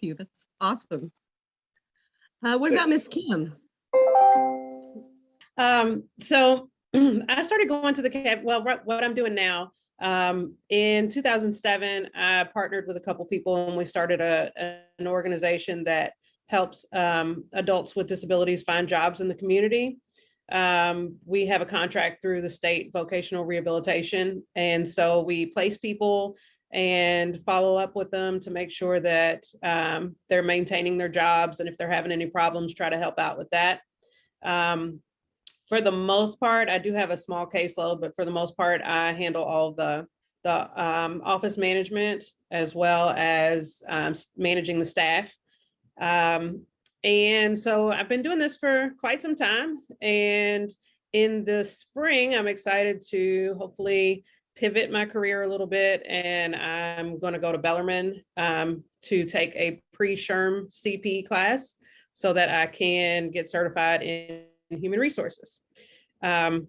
you. That's awesome. What about Miss Kim? So I started going to the what I'm doing now. In 2007, I partnered with a couple people and we started an organization that helps adults with disabilities find jobs in the community. We have a contract through the state vocational rehabilitation. And so we place people and follow up with them to make sure that they're maintaining their jobs. And if they're having any problems, try to help out with that. For the most part, I do have a small caseload, but for the most part, I handle all of the office management as well as managing the staff. And so I've been doing this for quite some time. And in the spring, I'm excited to hopefully pivot my career a little bit. And I'm going to go to Bellarmine to take a pre-SHRM CP class so that I can get certified in human resources. I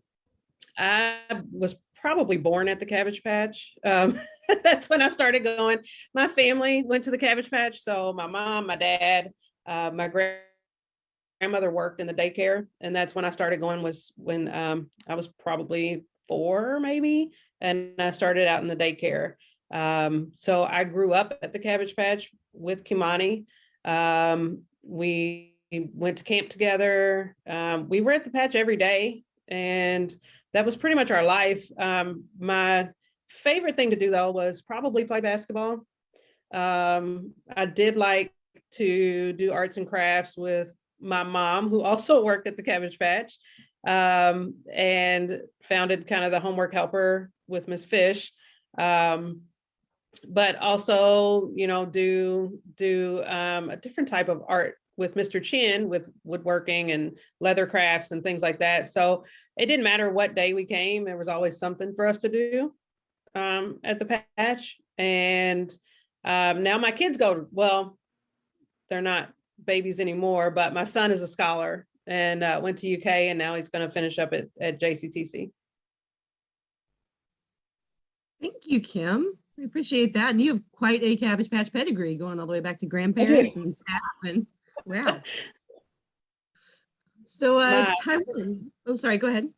was probably born at the Cabbage Patch. That's when I started going. My family went to the Cabbage Patch. So my mom, my dad, my grandmother worked in the daycare. And that's when I started going, was when I was probably 4 maybe. And I started out in the daycare. So I grew up at the Cabbage Patch with Kimani. We went to camp together. We were at the patch every day, and that was pretty much our life. My favorite thing to do, though, was probably play basketball. I did like to do arts and crafts with my mom, who also worked at the Cabbage Patch, and founded kind of the homework helper with Miss Fish. But also, do a different type of art with Mr. Chin, with woodworking and leather crafts and things like that. So it didn't matter what day we came, there was always something for us to do at the patch. And now my kids well, they're not babies anymore, but my son is a scholar and went to UK, and now he's going to finish up at JCTC. Thank you, Kim. We appreciate that. And you have quite a Cabbage Patch pedigree, going all the way back to grandparents and staff. And wow. So Taiwan. Oh, sorry, go ahead.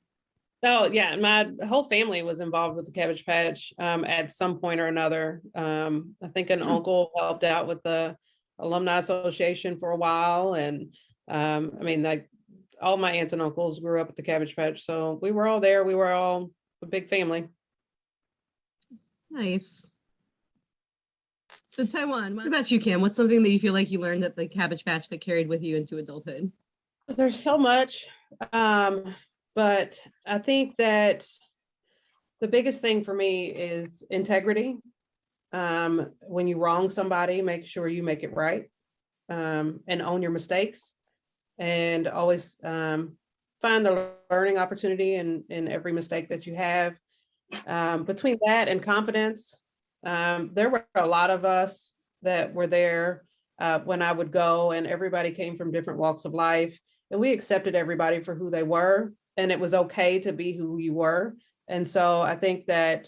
Oh, yeah. My whole family was involved with the Cabbage Patch at some point or another. I think an uncle helped out with the Alumni Association for a while. And like all my aunts and uncles grew up at the Cabbage Patch. So we were all there. We were all a big family. Nice. So Taiwan, what about you, Kim? What's something that you feel like you learned at the Cabbage Patch that carried with you into adulthood? There's so much, but I think that the biggest thing for me is integrity. When you wrong somebody, make sure you make it right, and own your mistakes, and always find the learning opportunity in every mistake that you have. Between that and confidence, there were a lot of us that were there when I would go, and everybody came from different walks of life, and we accepted everybody for who they were, and it was okay to be who you were. And so I think that,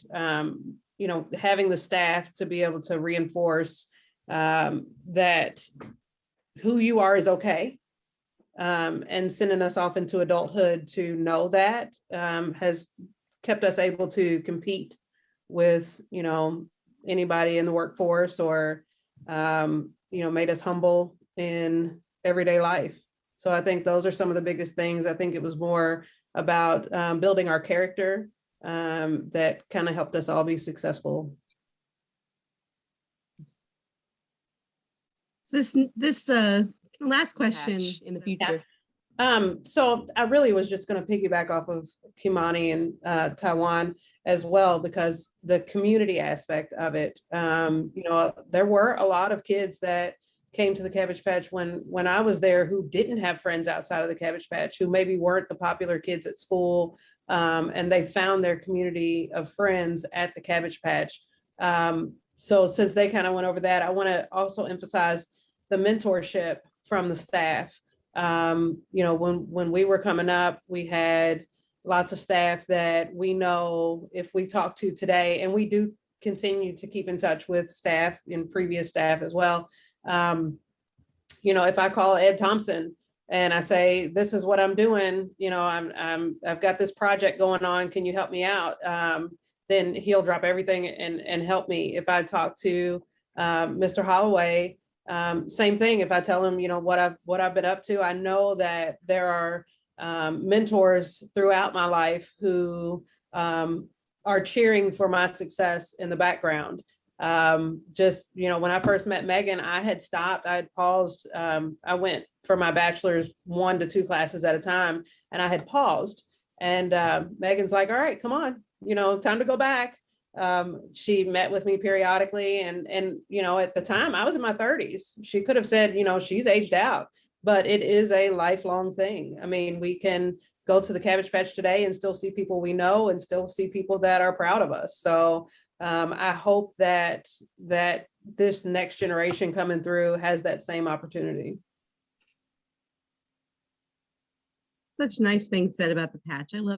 having the staff to be able to reinforce that who you are is okay, and sending us off into adulthood to know that has kept us able to compete with, anybody in the workforce, or, made us humble in everyday life. So I think those are some of the biggest things. I think it was more about building our character that kind of helped us all be successful. So this last question in the future. Yeah. So I really was just going to piggyback off of Kimani and Taiwan as well, because the community aspect of it, there were a lot of kids that came to the Cabbage Patch when I was there who didn't have friends outside of the Cabbage Patch, who maybe weren't the popular kids at school, and they found their community of friends at the Cabbage Patch. So since they kind of went over that, I want to also emphasize the mentorship from the staff. When we were coming up, we had lots of staff that we know if we talk to today, and we do continue to keep in touch with staff and previous staff as well. You know, if I call Ed Thompson and I say, this is what I'm doing, you know, I've got this project going on, can you help me out? Then he'll drop everything and help me. If I talk to Mr. Holloway, same thing. If I tell him, you know, what I've been up to, I know that there are mentors throughout my life who are cheering for my success in the background. Just, you know, when I first met Megan, I had stopped, I had paused. I went for my bachelor's 1 to 2 classes at a time, and I had paused. And Megan's like, all right, come on, you know, time to go back. She met with me periodically, and you know, at the time I was in my 30s. She could have said, you know, she's aged out, but it is a lifelong thing. I mean, we can go to the Cabbage Patch today and still see people we know and still see people that are proud of us. So I hope that this next generation coming through has that same opportunity. Such nice things said about the patch. I love